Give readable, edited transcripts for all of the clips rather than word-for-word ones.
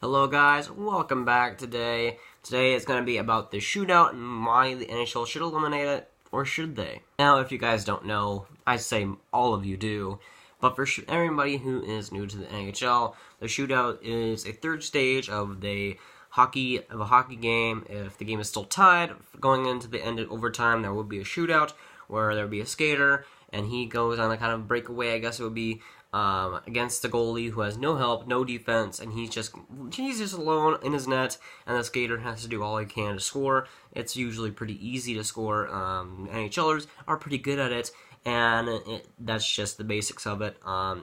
Hello guys, welcome back today. Today it's going to be about the shootout and why the NHL should eliminate it, or should they? Now, if you guys don't know, I say all of you do, but for everybody who is new to the NHL, the shootout is a third stage of a hockey game. If the game is still tied, going into the end of overtime, there will be a shootout where there will be a skater, and he goes on a kind of breakaway, I guess it would be, against the goalie who has no help, no defense, and he's just alone in his net, and the skater has to do all he can to score. It's usually pretty easy to score. NHLers are pretty good at it, and that's just the basics of it,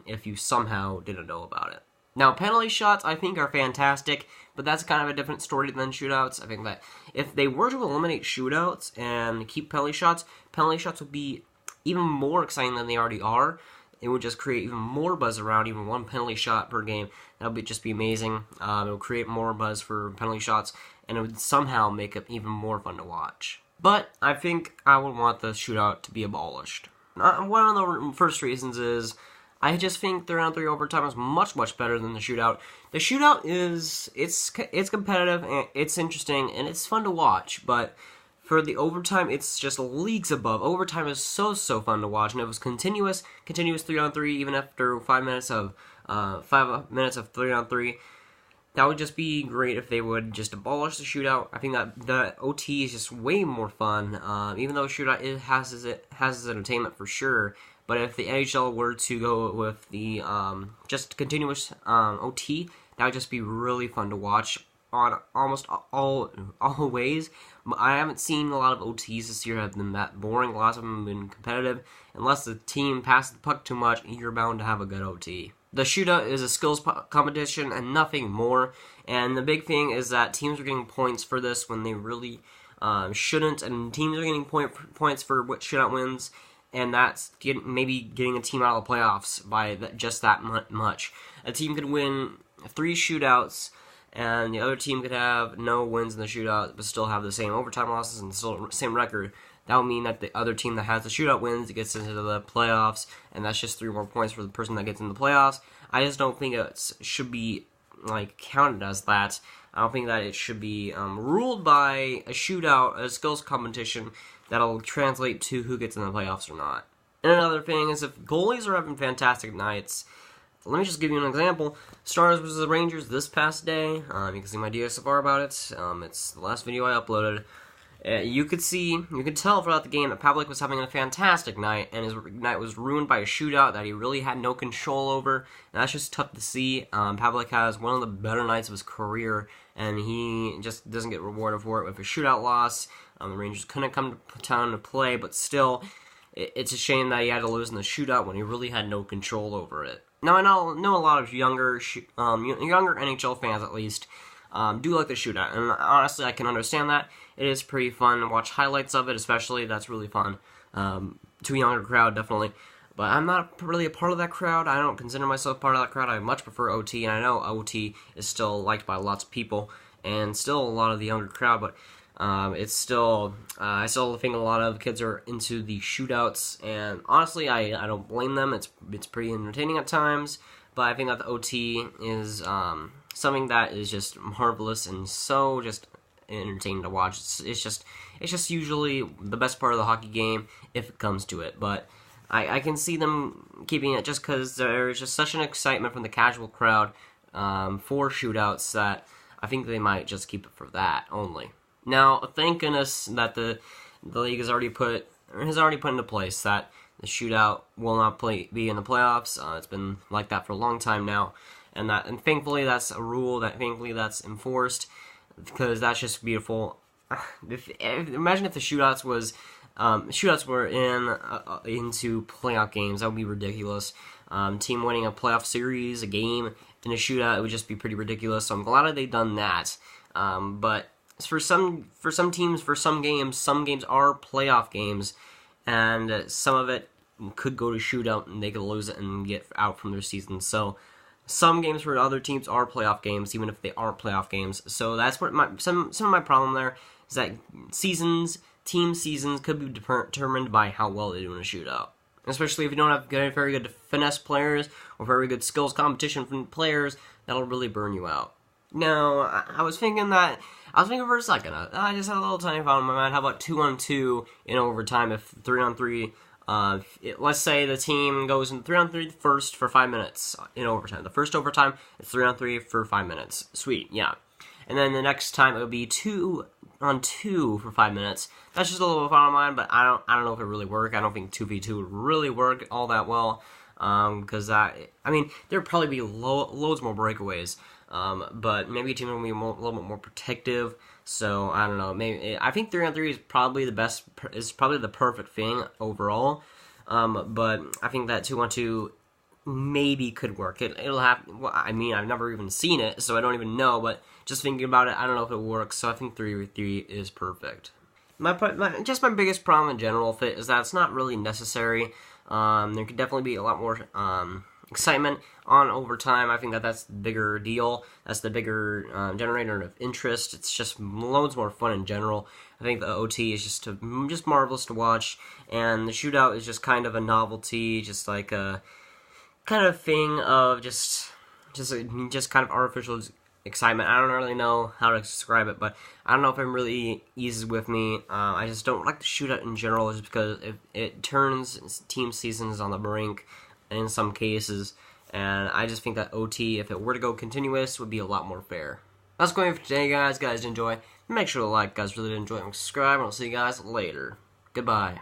if you somehow didn't know about it. Now, penalty shots, I think, are fantastic, but that's kind of a different story than shootouts. I think that if they were to eliminate shootouts and keep penalty shots would be even more exciting than they already are. It would just create even more buzz around even one penalty shot per game. That would just be amazing. It would create more buzz for penalty shots, and it would somehow make it even more fun to watch. But I think I would want the shootout to be abolished. One of the first reasons is I just think 3-on-3 overtime is much better than the shootout. The shootout it's competitive, and it's interesting, and it's fun to watch, but for the overtime, it's just leagues above. Overtime is so fun to watch, and it was continuous 3-on-3, even after 5 minutes of 3-on-3. That would just be great if they would just abolish the shootout. I think that the OT is just way more fun, even though shootout has its entertainment for sure. But if the NHL were to go with the just continuous OT, that would just be really fun to watch on almost all ways. I haven't seen a lot of OTs this year have been that boring. Lots of them have been competitive. Unless the team passes the puck too much, you're bound to have a good OT. The shootout is a skills competition and nothing more. And the big thing is that teams are getting points for this when they really shouldn't. And teams are getting points for what shootout wins. And that's maybe getting a team out of the playoffs by just that much. A team could win 3 shootouts, and the other team could have no wins in the shootout, but still have the same overtime losses and still same record. That would mean that the other team that has the shootout wins, it gets into the playoffs, and that's just 3 more points for the person that gets in the playoffs. I just don't think it should be counted as that. I don't think that it should be ruled by a shootout, a skills competition that'll translate to who gets in the playoffs or not. And another thing is, if goalies are having fantastic nights, let me just give you an example. Stars vs. the Rangers this past day. You can see my DSLR about it. It's the last video I uploaded. You could tell throughout the game that Pavlik was having a fantastic night, and his night was ruined by a shootout that he really had no control over. And that's just tough to see. Pavlik has one of the better nights of his career, and he just doesn't get rewarded for it with a shootout loss. The Rangers couldn't come to town to play, but still, it's a shame that he had to lose in the shootout when he really had no control over it. Now, I know a lot of younger NHL fans, at least, do like the shootout, and honestly, I can understand that. It is pretty fun to watch highlights of it, especially. That's really fun. To a younger crowd, definitely. But I'm not really a part of that crowd. I don't consider myself part of that crowd. I much prefer OT, and I know OT is still liked by lots of people, and still a lot of the younger crowd, but it's still, I still think a lot of kids are into the shootouts, and honestly, I don't blame them. It's pretty entertaining at times, but I think that the OT is something that is just marvelous and so just entertaining to watch. It's just usually the best part of the hockey game if it comes to it, but I can see them keeping it just because there's just such an excitement from the casual crowd for shootouts that I think they might just keep it for that only. Now, thank goodness that the league has already put into place that the shootout will not be in the playoffs. It's been like that for a long time now, and thankfully that's a rule that thankfully that's enforced, because that's just beautiful. Imagine if the shooouts were into playoff games. That would be ridiculous. Team winning a playoff series, a game in a shootout, it would just be pretty ridiculous. So I'm glad that they've done that. But for some teams, for some games are playoff games, and some of it could go to shootout, and they could lose it and get out from their season. So some games for other teams are playoff games, even if they aren't playoff games. So that's what some of my problem there is, that team seasons could be determined by how well they do in a shootout. Especially if you don't have very good finesse players or very good skills competition from players, that'll really burn you out. No, I was thinking for a second. I just had a little tiny thought in my mind. How about 2-on-2 in overtime? If 3-on-3, let's say the team goes in 3-on-3 first for 5 minutes in overtime. The first overtime is 3-on-3 for 5 minutes. Sweet, yeah. And then the next time it would be 2-on-2 for 5 minutes. That's just a little thought of mine, but I don't know if it really work. I don't think 2v2 would really work all that well. Because there'd probably be loads more breakaways. But maybe a team will be a little bit more protective. So I don't know. Maybe I think 3-on-3 is probably the best. Is probably the perfect thing overall. But I think that 2-on-2 maybe could work. It'll have. Well, I mean, I've never even seen it, so I don't even know. But just thinking about it, I don't know if it works. So I think 3v3 is perfect. My biggest problem in general with it is that it's not really necessary. There could definitely be a lot more excitement on overtime. I think that's the bigger deal. That's the bigger generator of interest. It's just loads more fun in general. I think the OT is just marvelous to watch, and the shootout is just kind of a novelty, just like a kind of thing of just kind of artificial excitement. I don't really know how to describe it, but I don't know if it really eases with me. I just don't like the shootout in general, just because it turns team seasons on the brink in some cases, and I just think that OT, if it were to go continuous, would be a lot more fair. That's going for today, guys. Guys, enjoy. Make sure to like, guys, really did enjoy, and subscribe, and I'll see you guys later. Goodbye.